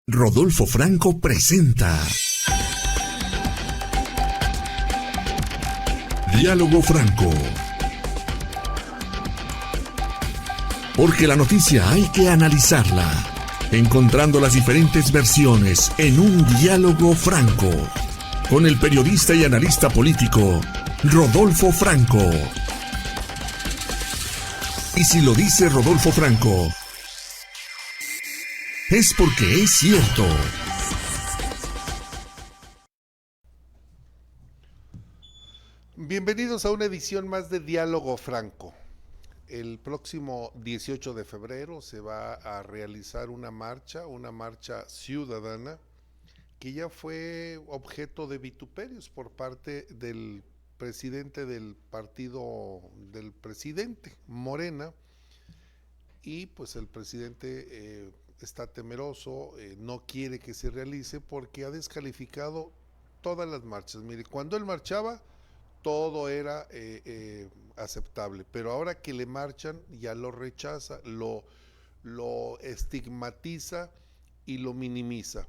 Rodolfo Franco presenta Diálogo Franco. Porque la noticia hay que analizarla, encontrando las diferentes versiones en un diálogo franco, con el periodista y analista político Rodolfo Franco. Y si lo dice Rodolfo Franco, es porque es cierto. Bienvenidos a una edición más de Diálogo Franco. El próximo 18 de febrero se va a realizar una marcha ciudadana que ya fue objeto de vituperios por parte del presidente del partido del presidente, Morena, y pues el presidente está temeroso, no quiere que se realice porque ha descalificado todas las marchas. Mire, cuando él marchaba todo era aceptable, pero ahora que le marchan ya lo rechaza, lo estigmatiza y lo minimiza.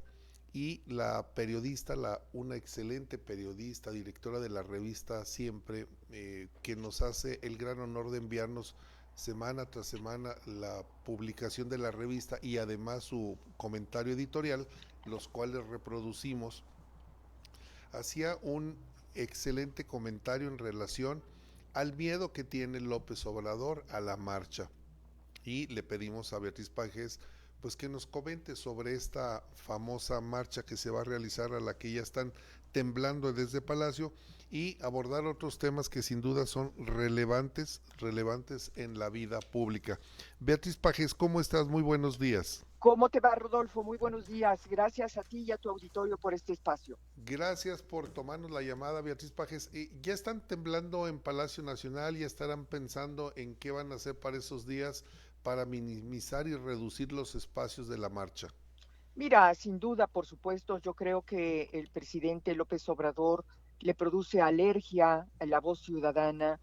Y la periodista, una excelente periodista, directora de la revista Siempre, que nos hace el gran honor de enviarnos semana tras semana la publicación de la revista y además su comentario editorial, los cuales reproducimos, hacía un excelente comentario en relación al miedo que tiene López Obrador a la marcha. Y le pedimos a Beatriz Pajes pues que nos comente sobre esta famosa marcha que se va a realizar, a la que ya están temblando desde Palacio, y abordar otros temas que sin duda son relevantes en la vida pública. Beatriz Pajes, ¿cómo estás? Muy buenos días. ¿Cómo te va, Rodolfo? Muy buenos días. Gracias a ti y a tu auditorio por este espacio. Gracias por tomarnos la llamada, Beatriz Pajes. Ya están temblando en Palacio Nacional, ya estarán pensando en qué van a hacer para esos días para minimizar y reducir los espacios de la marcha. Mira, sin duda, por supuesto, yo creo que el presidente López Obrador le produce alergia a la voz ciudadana,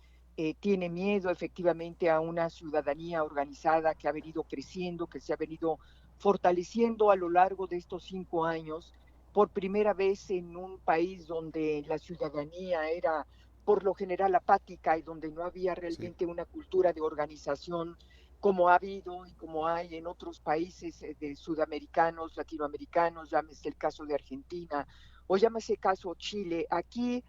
tiene miedo efectivamente a una ciudadanía organizada que ha venido creciendo, que se ha venido fortaleciendo a lo largo de estos 5 años, por primera vez en un país donde la ciudadanía era por lo general apática y donde no había Sí. realmente una cultura de organización como ha habido y como hay en otros países de sudamericanos, latinoamericanos, llámese el caso de Argentina o llámese el caso Chile. Aquí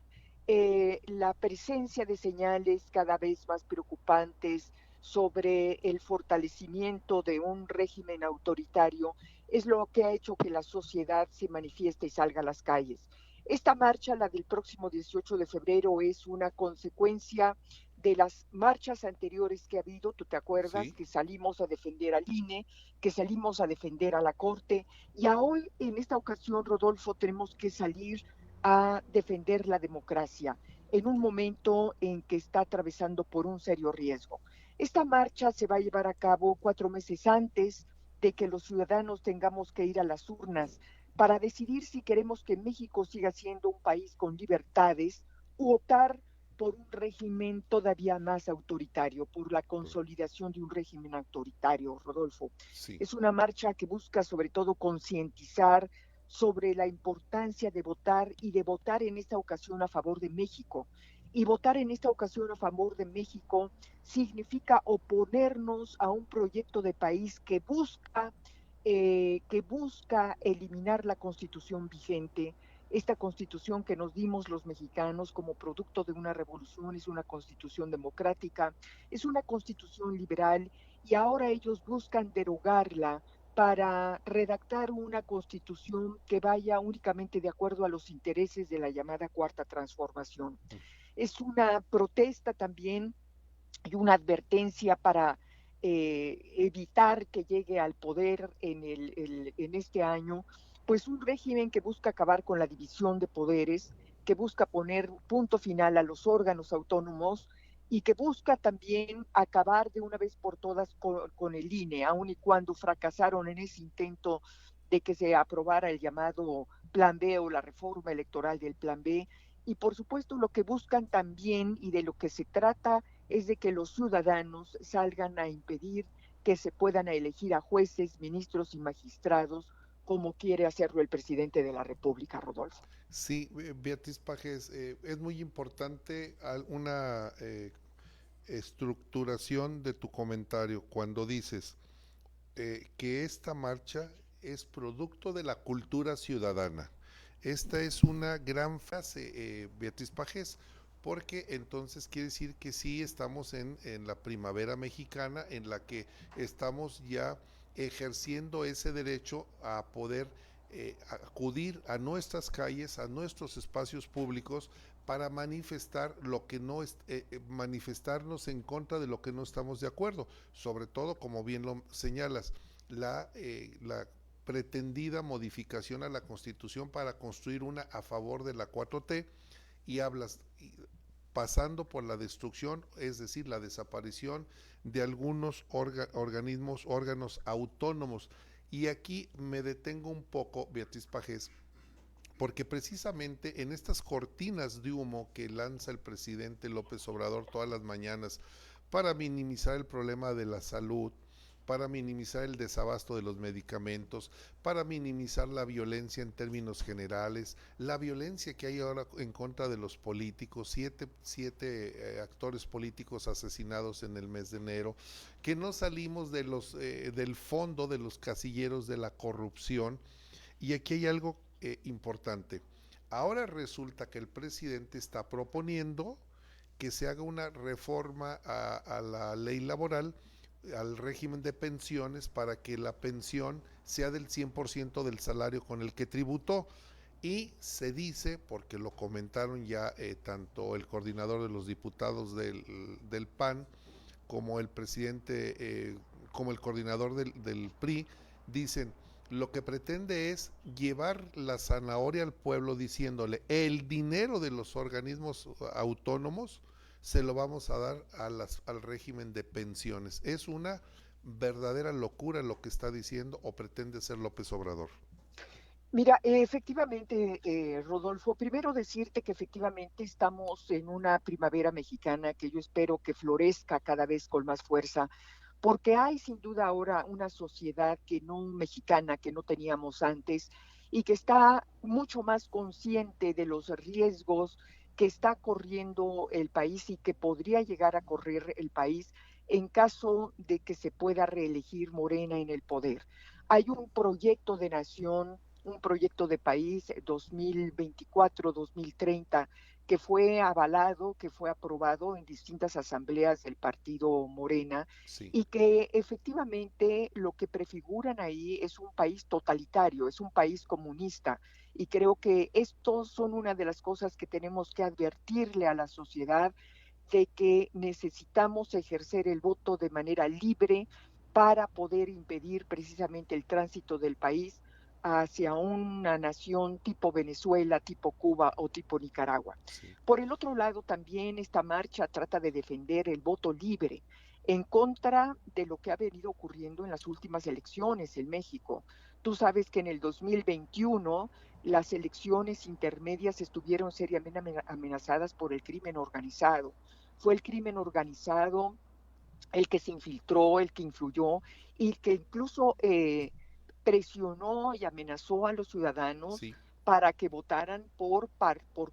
la presencia de señales cada vez más preocupantes sobre el fortalecimiento de un régimen autoritario es lo que ha hecho que la sociedad se manifieste y salga a las calles. Esta marcha, la del próximo 18 de febrero, es una consecuencia de las marchas anteriores que ha habido. Tú te acuerdas Sí. que salimos a defender al INE, que salimos a defender a la Corte, y hoy en esta ocasión, Rodolfo, tenemos que salir a defender la democracia en un momento en que está atravesando por un serio riesgo. Esta marcha se va a llevar a cabo 4 meses antes de que los ciudadanos tengamos que ir a las urnas para decidir si queremos que México siga siendo un país con libertades u optar por un régimen todavía más autoritario, por la consolidación de un régimen autoritario, Rodolfo. Sí. Es una marcha que busca sobre todo concientizar sobre la importancia de votar y de votar en esta ocasión a favor de México. Y votar en esta ocasión a favor de México significa oponernos a un proyecto de país que busca eliminar la constitución vigente. Esta constitución que nos dimos los mexicanos como producto de una revolución es una constitución democrática, es una constitución liberal, y ahora ellos buscan derogarla para redactar una constitución que vaya únicamente de acuerdo a los intereses de la llamada Cuarta Transformación. Es una protesta también y una advertencia para evitar que llegue al poder en este año, pues un régimen que busca acabar con la división de poderes, que busca poner punto final a los órganos autónomos y que busca también acabar de una vez por todas con el INE, aun y cuando fracasaron en ese intento de que se aprobara el llamado Plan B o la reforma electoral del Plan B. Y por supuesto lo que buscan también y de lo que se trata es de que los ciudadanos salgan a impedir que se puedan elegir a jueces, ministros y magistrados como quiere hacerlo el presidente de la República, Rodolfo. Sí, Beatriz Pajes, es muy importante una estructuración de tu comentario cuando dices que esta marcha es producto de la cultura ciudadana. Esta es una gran frase, Beatriz Pajes, porque entonces quiere decir que sí estamos en la primavera mexicana, en la que estamos ya ejerciendo ese derecho a poder acudir a nuestras calles, a nuestros espacios públicos para manifestar lo que no es, manifestarnos en contra de lo que no estamos de acuerdo, sobre todo, como bien lo señalas, la pretendida modificación a la Constitución para construir una a favor de la 4T, y hablas pasando por la destrucción, es decir, la desaparición de algunos órganos autónomos. Y aquí me detengo un poco, Beatriz Pajes, porque precisamente en estas cortinas de humo que lanza el presidente López Obrador todas las mañanas para minimizar el problema de la salud, para minimizar el desabasto de los medicamentos, para minimizar la violencia en términos generales, la violencia que hay ahora en contra de los políticos, siete actores políticos asesinados en el mes de enero, que no salimos de del fondo de los casilleros de la corrupción. Y aquí hay algo importante. Ahora resulta que el presidente está proponiendo que se haga una reforma a la ley laboral, al régimen de pensiones, para que la pensión sea del 100% del salario con el que tributó. Y se dice, porque lo comentaron ya tanto el coordinador de los diputados del PAN como el presidente, como el coordinador del PRI, dicen, lo que pretende es llevar la zanahoria al pueblo diciéndole, el dinero de los organismos autónomos se lo vamos a dar al régimen de pensiones. Es una verdadera locura lo que está diciendo o pretende ser López Obrador. Mira, efectivamente, Rodolfo, primero decirte que efectivamente estamos en una primavera mexicana que yo espero que florezca cada vez con más fuerza, porque hay sin duda ahora una sociedad que no mexicana, que no teníamos antes, y que está mucho más consciente de los riesgos que está corriendo el país y que podría llegar a correr el país en caso de que se pueda reelegir Morena en el poder. Hay un proyecto de nación, un proyecto de país 2024-2030 que fue avalado, que fue aprobado en distintas asambleas del partido Morena, Sí. y que efectivamente lo que prefiguran ahí es un país totalitario, es un país comunista. Y creo que estos son una de las cosas que tenemos que advertirle a la sociedad, de que necesitamos ejercer el voto de manera libre para poder impedir precisamente el tránsito del país hacia una nación tipo Venezuela, tipo Cuba o tipo Nicaragua. Sí. Por el otro lado, también esta marcha trata de defender el voto libre en contra de lo que ha venido ocurriendo en las últimas elecciones en México. Tú sabes que en el 2021 las elecciones intermedias estuvieron seriamente amenazadas por el crimen organizado. Fue el crimen organizado el que se infiltró, el que influyó y que incluso presionó y amenazó a los ciudadanos Sí. para que votaran por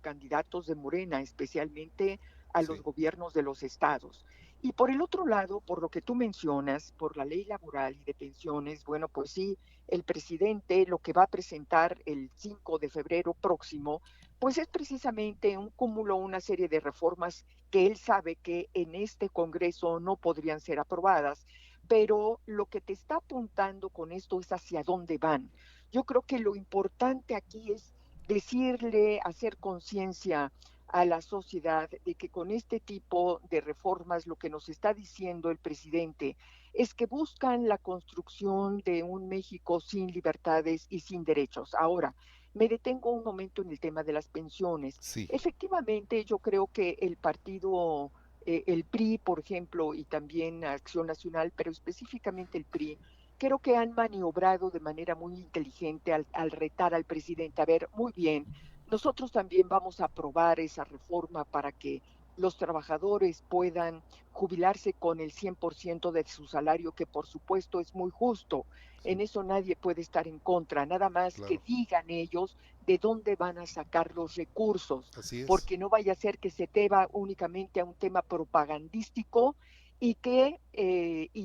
candidatos de Morena, especialmente a los Sí. gobiernos de los estados. Y por el otro lado, por lo que tú mencionas, por la ley laboral y de pensiones, bueno, pues sí, el presidente lo que va a presentar el 5 de febrero próximo, pues es precisamente un cúmulo, una serie de reformas que él sabe que en este Congreso no podrían ser aprobadas, pero lo que te está apuntando con esto es hacia dónde van. Yo creo que lo importante aquí es decirle, hacer conciencia a la sociedad de que con este tipo de reformas lo que nos está diciendo el presidente es que buscan la construcción de un México sin libertades y sin derechos. Ahora, me detengo un momento en el tema de las pensiones. Sí. Efectivamente, yo creo que el partido, el PRI, por ejemplo, y también Acción Nacional, pero específicamente el PRI, creo que han maniobrado de manera muy inteligente al retar al presidente. A ver, muy bien, nosotros también vamos a aprobar esa reforma para que los trabajadores puedan jubilarse con el 100% de su salario, que por supuesto es muy justo. En eso nadie puede estar en contra, nada más que Claro, digan ellos de dónde van a sacar los recursos, así es. porque no vaya a ser que se deba únicamente a un tema propagandístico y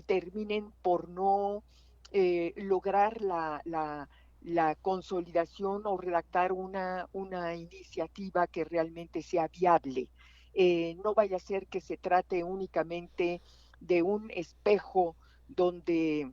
terminen por no lograr la consolidación o redactar una iniciativa que realmente sea viable. No vaya a ser que se trate únicamente de un espejo donde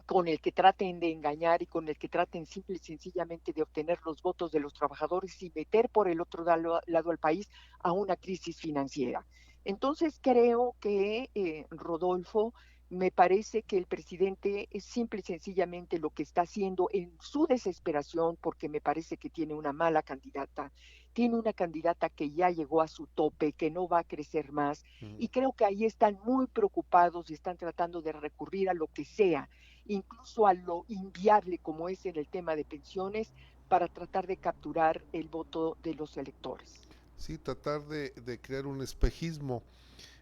con el que traten de engañar y con el que traten simple y sencillamente de obtener los votos de los trabajadores y meter por el otro lado al país a una crisis financiera. Entonces creo que, Rodolfo, me parece que el presidente es simple y sencillamente lo que está haciendo en su desesperación, porque me parece que tiene una mala candidata, tiene una candidata que ya llegó a su tope, que no va a crecer más, Mm. y creo que ahí están muy preocupados y están tratando de recurrir a lo que sea, incluso a lo inviable como es en el tema de pensiones, para tratar de capturar el voto de los electores. Sí, tratar de crear un espejismo.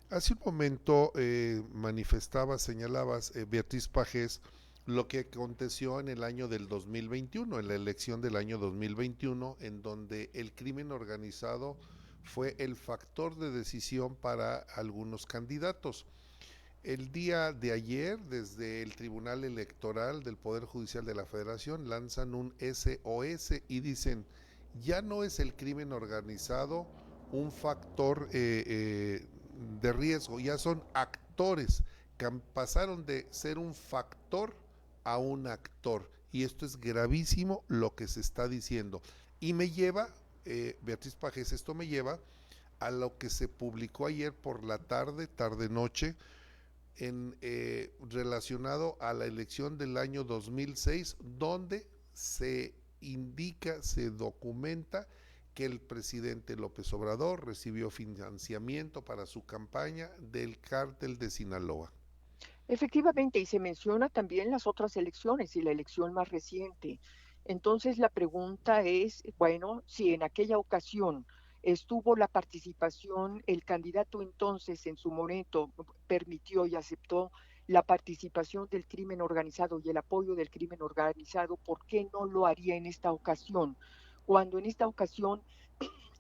Hace un momento manifestabas, señalabas, Beatriz Pajés, lo que aconteció en el año del 2021, en la elección del año 2021, en donde el crimen organizado fue el factor de decisión para algunos candidatos. El día de ayer, desde el Tribunal Electoral del Poder Judicial de la Federación, lanzan un SOS y dicen, ya no es el crimen organizado un factor de riesgo, ya son actores que pasaron de ser un factor a un actor. Y esto es gravísimo lo que se está diciendo. Y me lleva, Beatriz Pajes, esto me lleva a lo que se publicó ayer por la tarde, tarde-noche, relacionado a la elección del año 2006, donde se indica, se documenta que el presidente López Obrador recibió financiamiento para su campaña del cártel de Sinaloa. Efectivamente, y se menciona también las otras elecciones y la elección más reciente. Entonces la pregunta es, bueno, si en aquella ocasión estuvo la participación, el candidato entonces en su momento permitió y aceptó la participación del crimen organizado y el apoyo del crimen organizado, ¿por qué no lo haría en esta ocasión? Cuando en esta ocasión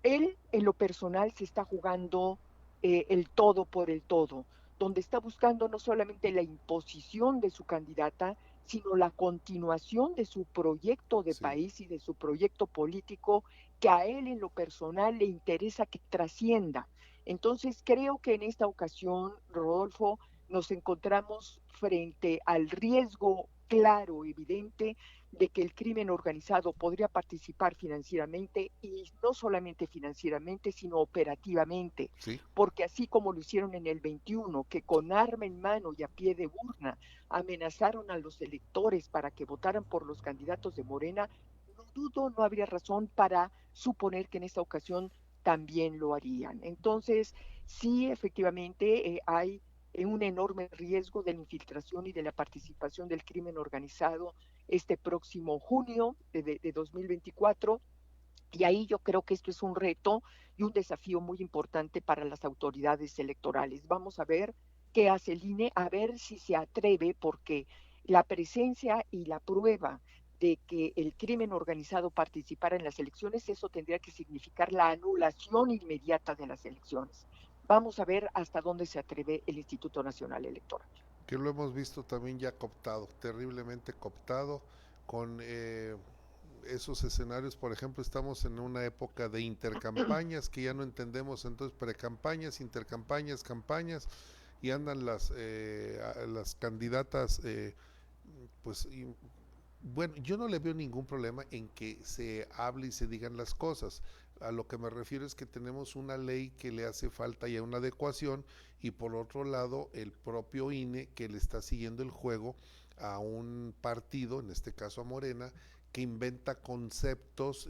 él en lo personal se está jugando el todo por el todo, donde está buscando no solamente la imposición de su candidata, sino la continuación de su proyecto de Sí. país y de su proyecto político que a él en lo personal le interesa que trascienda. Entonces creo que en esta ocasión, Rodolfo, nos encontramos frente al riesgo claro, evidente, de que el crimen organizado podría participar financieramente y no solamente financieramente, sino operativamente, Sí. porque así como lo hicieron en el 21, que con arma en mano y a pie de urna amenazaron a los electores para que votaran por los candidatos de Morena, no dudo, no habría razón para suponer que en esta ocasión también lo harían. Entonces, sí, efectivamente, hay un enorme riesgo de la infiltración y de la participación del crimen organizado este próximo junio de 2024. Y ahí yo creo que esto es un reto y un desafío muy importante para las autoridades electorales. Vamos a ver qué hace el INE, a ver si se atreve, porque la presencia y la prueba de que el crimen organizado participara en las elecciones, eso tendría que significar la anulación inmediata de las elecciones. Vamos a ver hasta dónde se atreve el Instituto Nacional Electoral. Que lo hemos visto también ya cooptado, terriblemente cooptado, con esos escenarios. Por ejemplo, estamos en una época de intercampañas que ya no entendemos, entonces precampañas, intercampañas, campañas, y andan las candidatas, pues bueno, yo no le veo ningún problema en que se hable y se digan las cosas. A lo que me refiero es que tenemos una ley que le hace falta ya una adecuación, y por otro lado el propio INE que le está siguiendo el juego a un partido, en este caso a Morena, que inventa conceptos,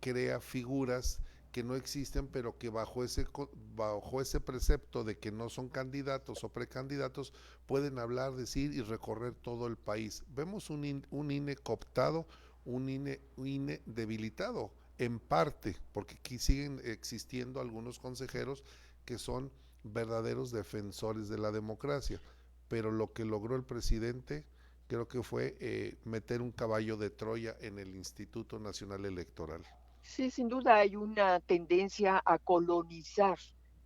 crea figuras que no existen, pero que bajo ese precepto de que no son candidatos o precandidatos, pueden hablar, decir y recorrer todo el país. Vemos un INE cooptado, un INE debilitado, en parte, porque aquí siguen existiendo algunos consejeros que son verdaderos defensores de la democracia, pero lo que logró el presidente creo que fue meter un caballo de Troya en el Instituto Nacional Electoral. Sí, sin duda hay una tendencia a colonizar.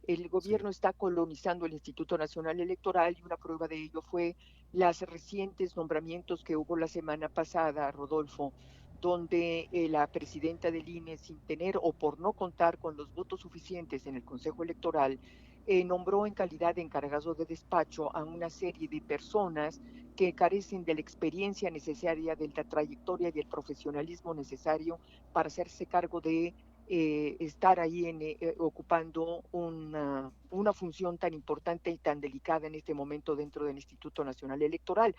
El Sí, gobierno está colonizando el Instituto Nacional Electoral y una prueba de ello fue los recientes nombramientos que hubo la semana pasada, Rodolfo, donde la presidenta del INE, sin tener o por no contar con los votos suficientes en el Consejo Electoral, nombró en calidad de encargado de despacho a una serie de personas que carecen de la experiencia necesaria, de la trayectoria y del profesionalismo necesario para hacerse cargo de estar ahí ocupando una función tan importante y tan delicada en este momento dentro del Instituto Nacional Electoral.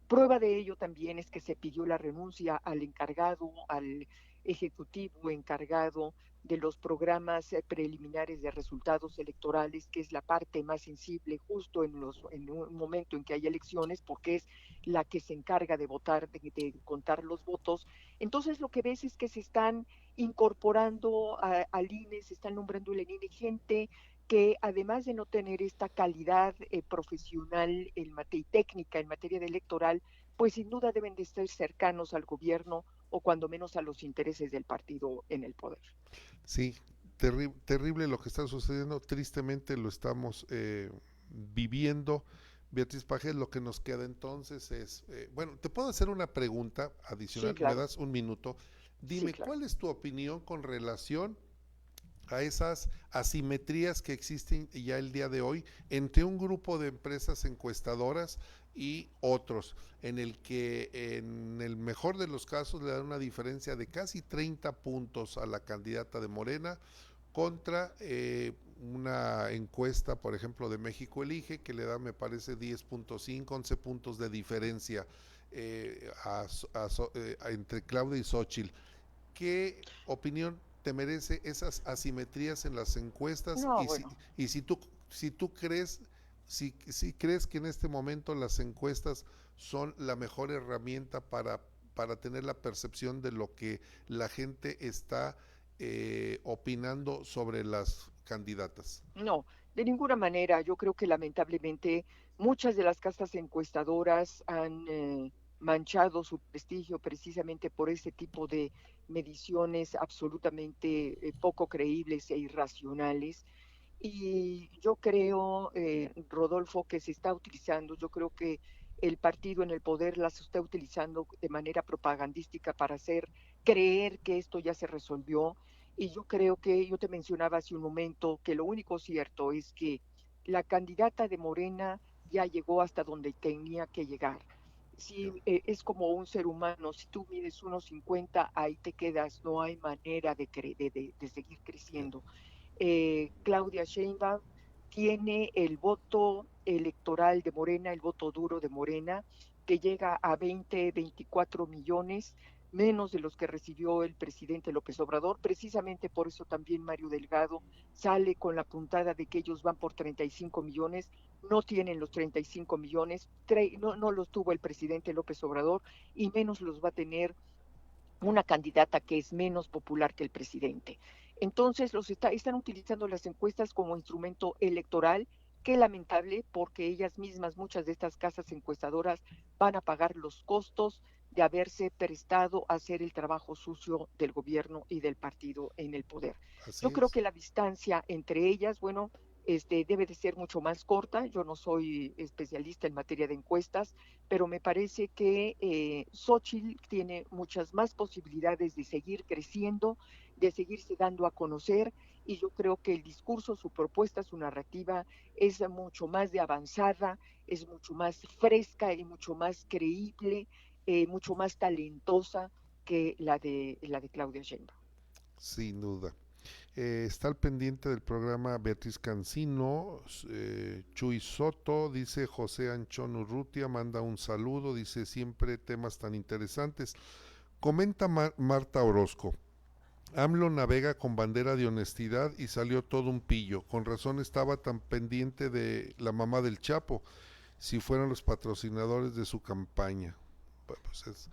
Prueba de ello también es que se pidió la renuncia al encargado, al ejecutivo encargado de los programas preliminares de resultados electorales, que es la parte más sensible justo en un momento en que hay elecciones, porque es la que se encarga de votar, de contar los votos. Entonces lo que ves es que se están incorporando al INE, se están nombrando el INE gente que además de no tener esta calidad profesional y técnica en materia de electoral, pues sin duda deben de estar cercanos al gobierno o cuando menos a los intereses del partido en el poder. sí, terrible lo que está sucediendo, tristemente lo estamos viviendo. Beatriz Pajes, lo que nos queda entonces es, bueno, te puedo hacer una pregunta Sí, adicional, me claro, das un minuto. sí, Dime, claro. ¿cuál es tu opinión con relación a esas asimetrías que existen ya el día de hoy entre un grupo de empresas encuestadoras y otros, en el que en el mejor de los casos le dan una diferencia de casi 30 puntos a la candidata de Morena contra una encuesta, por ejemplo, de México Elige, que le da, me parece, 10.5, 11 puntos de diferencia entre Claudia y Xochitl? ¿Qué opinión te merece esas asimetrías en las encuestas? No, bueno, Y si tú crees, si crees que en este momento las encuestas son la mejor herramienta para tener la percepción de lo que la gente está opinando sobre las candidatas. no, de ninguna manera. Yo creo que lamentablemente muchas de las casas encuestadoras han manchado su prestigio precisamente por ese tipo de mediciones absolutamente poco creíbles e irracionales. Y yo creo, Rodolfo, que se está utilizando, yo creo que el partido en el poder las está utilizando de manera propagandística para hacer creer que esto ya se resolvió. Y yo creo que yo te mencionaba hace un momento que lo único cierto es que la candidata de Morena ya llegó hasta donde tenía que llegar. Si es como un ser humano, si tú mides 1,50, ahí te quedas, no hay manera de seguir creciendo. Claudia Sheinbaum tiene el voto electoral de Morena, el voto duro de Morena, que llega a 20, 24 millones, menos de los que recibió el presidente López Obrador. Precisamente por eso también Mario Delgado sale con la puntada de que ellos van por 35 millones, no tienen los 35 millones, no los tuvo el presidente López Obrador y menos los va a tener una candidata que es menos popular que el presidente. Entonces están utilizando las encuestas como instrumento electoral. Qué lamentable, porque ellas mismas, muchas de estas casas encuestadoras, van a pagar los costos de haberse prestado a hacer el trabajo sucio del gobierno y del partido en el poder. Así Yo creo es. que la distancia entre ellas, bueno, debe de ser mucho más corta. Yo no soy especialista en materia de encuestas, pero me parece que Xochitl tiene muchas más posibilidades de seguir creciendo, de seguirse dando a conocer, y yo creo que el discurso, su propuesta, su narrativa es mucho más de avanzada, es mucho más fresca y mucho más creíble, mucho más talentosa que la de Claudia Sheinbaum. Sin duda. Está al pendiente del programa Beatriz Cancino, Chuy Soto, dice José Anchón Urrutia, manda un saludo, dice siempre temas tan interesantes. Comenta Marta Orozco, AMLO navega con bandera de honestidad y salió todo un pillo, con razón estaba tan pendiente de la mamá del Chapo, si fueran los patrocinadores de su campaña. Bueno, pues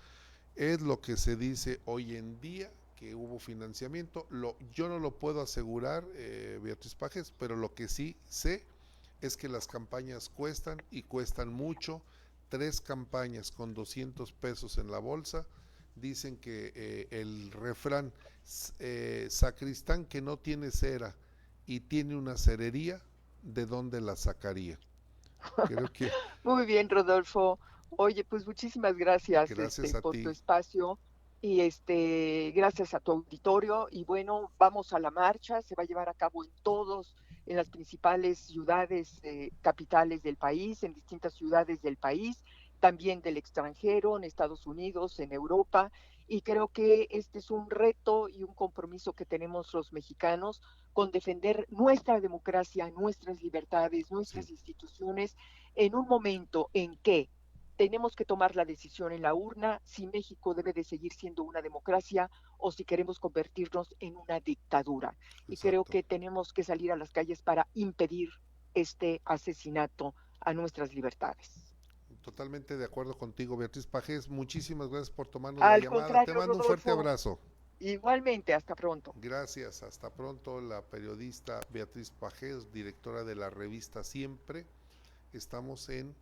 es lo que se dice hoy en día, que hubo financiamiento. Yo no lo puedo asegurar, Beatriz Pajes, pero lo que sí sé es que las campañas cuestan y cuestan mucho. 3 campañas con 200 pesos en la bolsa. Dicen que el refrán, sacristán que no tiene cera y tiene una cerería, ¿de dónde la sacaría? Creo que... Muy bien, Rodolfo. Oye, pues muchísimas gracias, Gracias a por ti. tu espacio y gracias a tu auditorio. Y bueno, vamos a la marcha, se va a llevar a cabo en las principales ciudades, capitales del país, en distintas ciudades del país, también del extranjero, en Estados Unidos, en Europa. Y creo que este es un reto y un compromiso que tenemos los mexicanos con defender nuestra democracia, nuestras libertades, nuestras instituciones, en un momento en que tenemos que tomar la decisión en la urna si México debe de seguir siendo una democracia o si queremos convertirnos en una dictadura. Y creo que tenemos que salir a las calles para impedir este asesinato a nuestras libertades. Totalmente de acuerdo contigo, Beatriz Pajés. Muchísimas gracias por tomarnos la llamada. Te mando un fuerte abrazo. Igualmente, hasta pronto. Gracias, hasta pronto. La periodista Beatriz Pajés, directora de la revista Siempre. Estamos en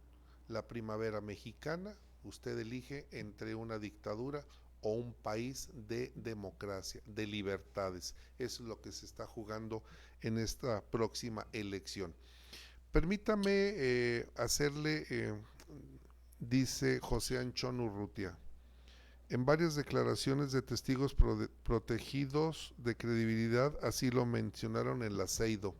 la primavera mexicana. Usted elige entre una dictadura o un país de democracia, de libertades. Eso es lo que se está jugando en esta próxima elección. Permítame hacerle, dice José Anchón Urrutia, en varias declaraciones de testigos protegidos de credibilidad, así lo mencionaron en la CEIDO,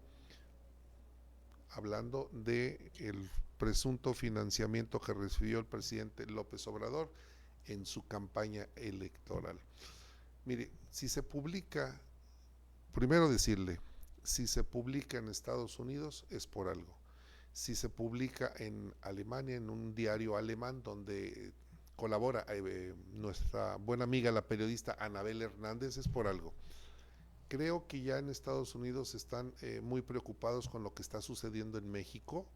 hablando de el presunto financiamiento que recibió el presidente López Obrador en su campaña electoral. Mire, si se publica, primero decirle, si se publica en Estados Unidos es por algo. Si se publica en Alemania, en un diario alemán donde colabora nuestra buena amiga, la periodista Anabel Hernández, es por algo. Creo que ya en Estados Unidos están muy preocupados con lo que está sucediendo en México.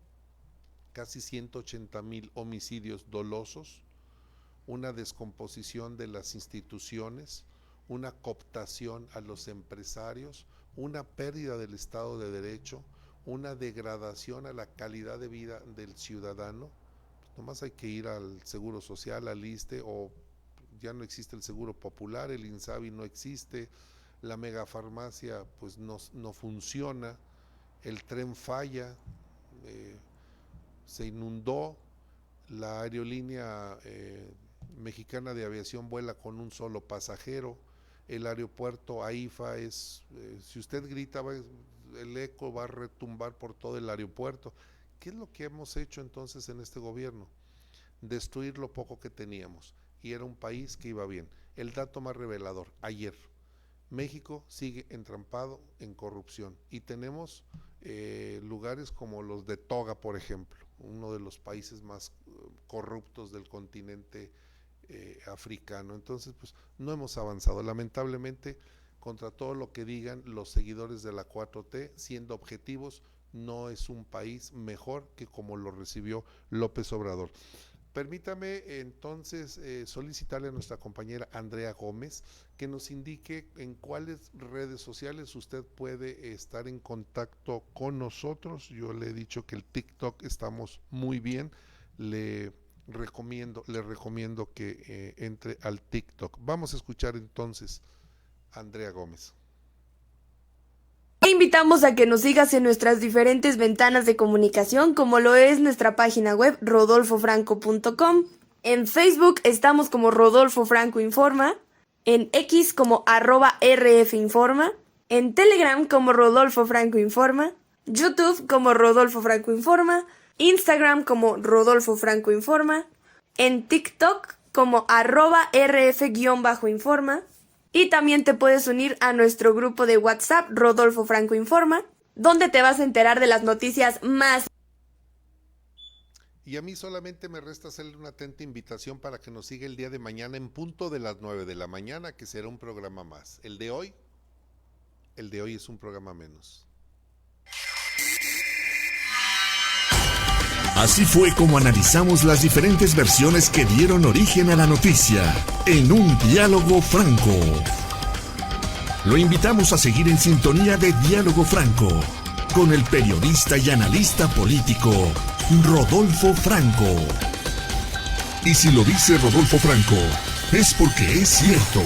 Casi 180,000 homicidios dolosos, una descomposición de las instituciones, una cooptación a los empresarios, una pérdida del Estado de Derecho, una degradación a la calidad de vida del ciudadano. Pues nomás hay que ir al Seguro Social, al ISSSTE, o ya no existe el Seguro Popular, el INSABI no existe, la megafarmacia pues no funciona, el tren falla, se inundó, la aerolínea mexicana de aviación vuela con un solo pasajero, el aeropuerto AIFA es, si usted grita, el eco va a retumbar por todo el aeropuerto. ¿Qué es lo que hemos hecho entonces en este gobierno? Destruir lo poco que teníamos, y era un país que iba bien. El dato más revelador, ayer, México sigue entrampado en corrupción, y tenemos lugares como los de Toga, por ejemplo, uno de los países más corruptos del continente africano. Entonces, pues no hemos avanzado, lamentablemente, contra todo lo que digan los seguidores de la 4T, siendo objetivos, no es un país mejor que como lo recibió López Obrador. Permítame entonces solicitarle a nuestra compañera Andrea Gómez que nos indique en cuáles redes sociales usted puede estar en contacto con nosotros. Yo le he dicho que el TikTok estamos muy bien, le recomiendo que entre al TikTok. Vamos a escuchar entonces a Andrea Gómez. Te invitamos a que nos sigas en nuestras diferentes ventanas de comunicación, como lo es nuestra página web rodolfofranco.com. En Facebook estamos como Rodolfo Franco Informa, en X como @RFinforma, en Telegram como Rodolfo Franco Informa, YouTube como Rodolfo Franco Informa, Instagram como Rodolfo Franco Informa, en TikTok como @RF_Informa. Y también te puedes unir a nuestro grupo de WhatsApp Rodolfo Franco Informa, donde te vas a enterar de las noticias más. Y a mí solamente me resta hacerle una atenta invitación para que nos siga el día de mañana en punto de las 9 de la mañana, que será un programa más. El de hoy es un programa menos. Así fue como analizamos las diferentes versiones que dieron origen a la noticia, en un diálogo franco. Lo invitamos a seguir en sintonía de Diálogo Franco, con el periodista y analista político, Rodolfo Franco. Y si lo dice Rodolfo Franco, es porque es cierto.